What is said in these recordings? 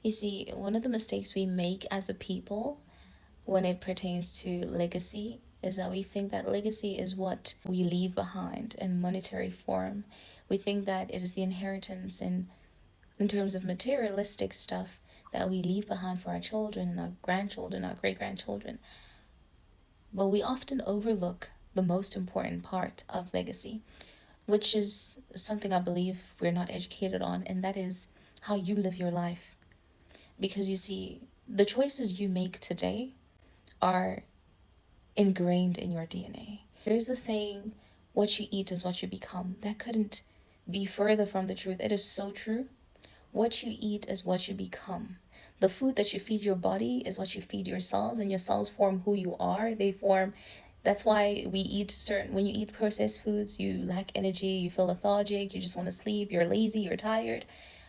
You see, one of the mistakes we make as a people when it pertains to legacy is that we think that legacy is what we leave behind in monetary form. We think that it is the inheritance in terms of materialistic stuff that we leave behind for our children and our grandchildren, our great grandchildren. But we often overlook the most important part of legacy, which is something I believe we're not educated on, and that is how you live your life. Because you see, the choices you make today are ingrained in your DNA. There's the saying, what you eat is what you become. That couldn't be further from the truth. It is so true. What you eat is what you become. The food that you feed your body is what you feed your cells, and your cells form who you are. They form. That's why we eat certain. When you eat processed foods, you lack energy, you feel lethargic, you just want to sleep, you're lazy, you're tired.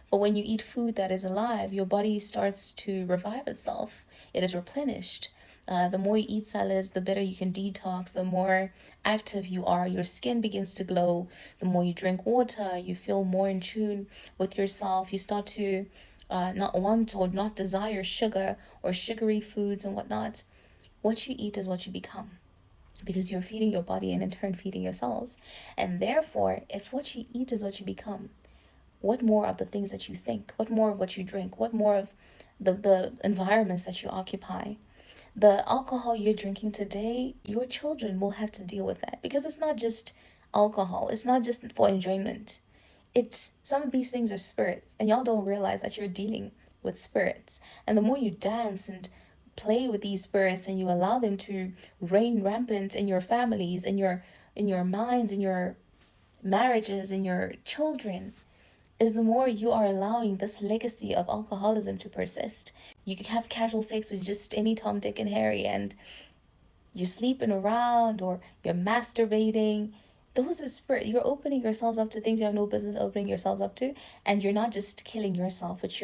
But when you eat food that is alive, your body starts to revive itself. It is replenished. The more you eat salads, the better you can detox, the more active you are. Your skin begins to glow. The more you drink water, you feel more in tune with yourself. You start to not want or not desire sugar or sugary foods and whatnot. What you eat is what you become, because you're feeding your body and in turn feeding your cells. And therefore, if what you eat is what you become, what more of the things that you think, what more of what you drink, what more of the environments that you occupy. The alcohol you're drinking today, your children will have to deal with that, because it's not just alcohol, it's not just for enjoyment. It's some of these things are spirits, and y'all don't realize that you're dealing with spirits. And the more you dance and play with these spirits and you allow them to reign rampant in your families, in your minds, in your marriages, in your children, is the more you are allowing this legacy of alcoholism to persist. You can have casual sex with just any Tom, Dick, and Harry, and you're sleeping around or you're masturbating. Those are spirit. You're opening yourselves up to things you have no business opening yourselves up to, and you're not just killing yourself, but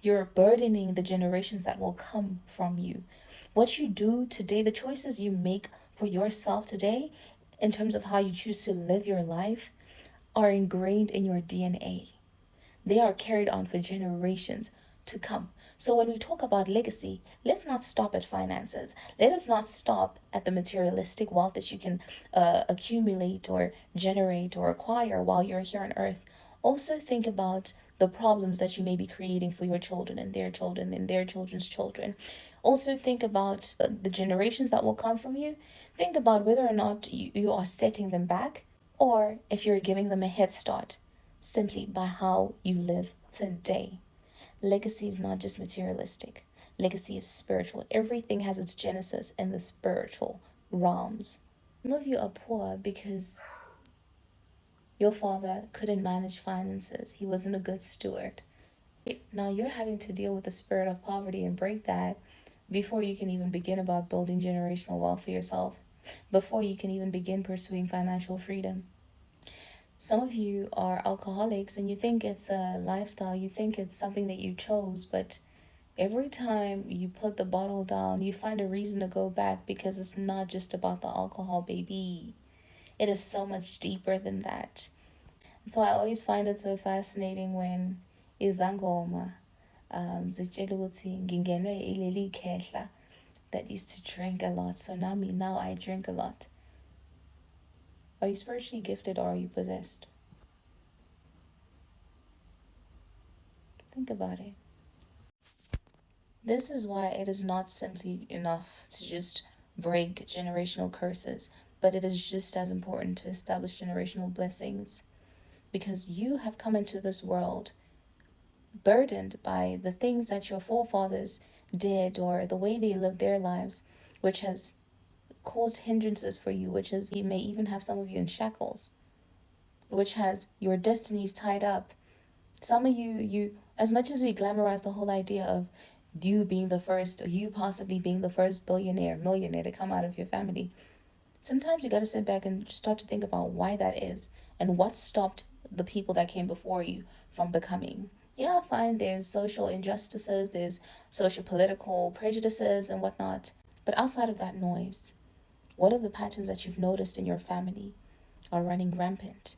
you're burdening the generations that will come from you. What you do today, the choices you make for yourself today, in terms of how you choose to live your life, are ingrained in your DNA. They are carried on for generations to come. So when we talk about legacy, let's not stop at finances. Let us not stop at the materialistic wealth that you can accumulate or generate or acquire while you're here on earth. Also think about the problems that you may be creating for your children and their children and their children's children. Also think about the generations that will come from you. Think about whether or not you are setting them back, or if you're giving them a head start simply by how you live today. Legacy is not just materialistic. Legacy is spiritual. Everything has its genesis in the spiritual realms. Some of you are poor because your father couldn't manage finances. He wasn't a good steward. Now you're having to deal with the spirit of poverty and break that before you can even begin about building generational wealth for yourself, before you can even begin pursuing financial freedom. Some of you are alcoholics and you think it's a lifestyle, you think it's something that you chose, but every time you put the bottle down, you find a reason to go back, because it's not just about the alcohol, baby. It is so much deeper than that. And so I always find it so fascinating when izangoma zitshela ukuthi ngingenwe ileli khehla that used to drink a lot. So now I drink a lot. Are you spiritually gifted or are you possessed? Think about it. This is why it is not simply enough to just break generational curses, but it is just as important to establish generational blessings, because you have come into this world burdened by the things that your forefathers did or the way they lived their lives, which has caused hindrances for you, which is, you may even have some of you in shackles, which has your destinies tied up. Some of you, as much as we glamorize the whole idea of you being the first, you possibly being the first billionaire, millionaire to come out of your family, sometimes you got to sit back and start to think about why that is and what stopped the people that came before you from becoming. Yeah, fine, there's social injustices, there's social political prejudices and whatnot, but outside of that noise, what are the patterns that you've noticed in your family are running rampant,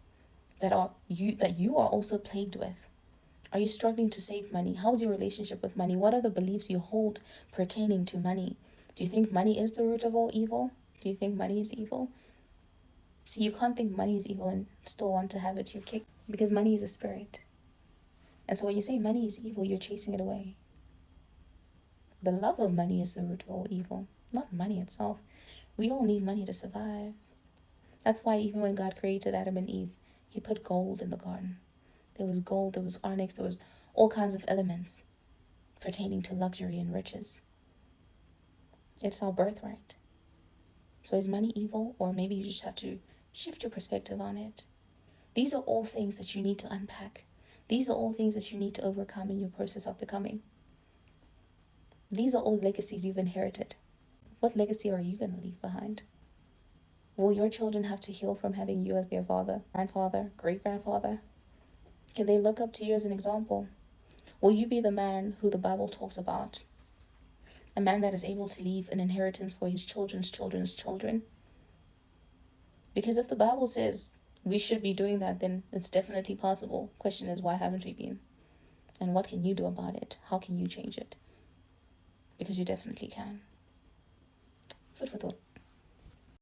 that you are also plagued with? Are you struggling to save money? How's your relationship with money? What are the beliefs you hold pertaining to money? Do you think money is the root of all evil? Do you think money is evil? See, you can't think money is evil and still want to have it. You kick, because money is a spirit. And so when you say money is evil, you're chasing it away. The love of money is the root of all evil, not money itself. We all need money to survive. That's why even when God created Adam and Eve, he put gold in the garden. There was gold, there was onyx, there was all kinds of elements pertaining to luxury and riches. It's our birthright. So is money evil? Or maybe you just have to shift your perspective on it. These are all things that you need to unpack. These are all things that you need to overcome in your process of becoming. These are all legacies you've inherited. What legacy are you going to leave behind? Will your children have to heal from having you as their father, grandfather, great-grandfather? Can they look up to you as an example? Will you be the man who the Bible talks about? A man that is able to leave an inheritance for his children's children's children? Because if the Bible says we should be doing that, then it's definitely possible. Question is, why haven't we been? And what can you do about it? How can you change it? Because you definitely can. Food for thought.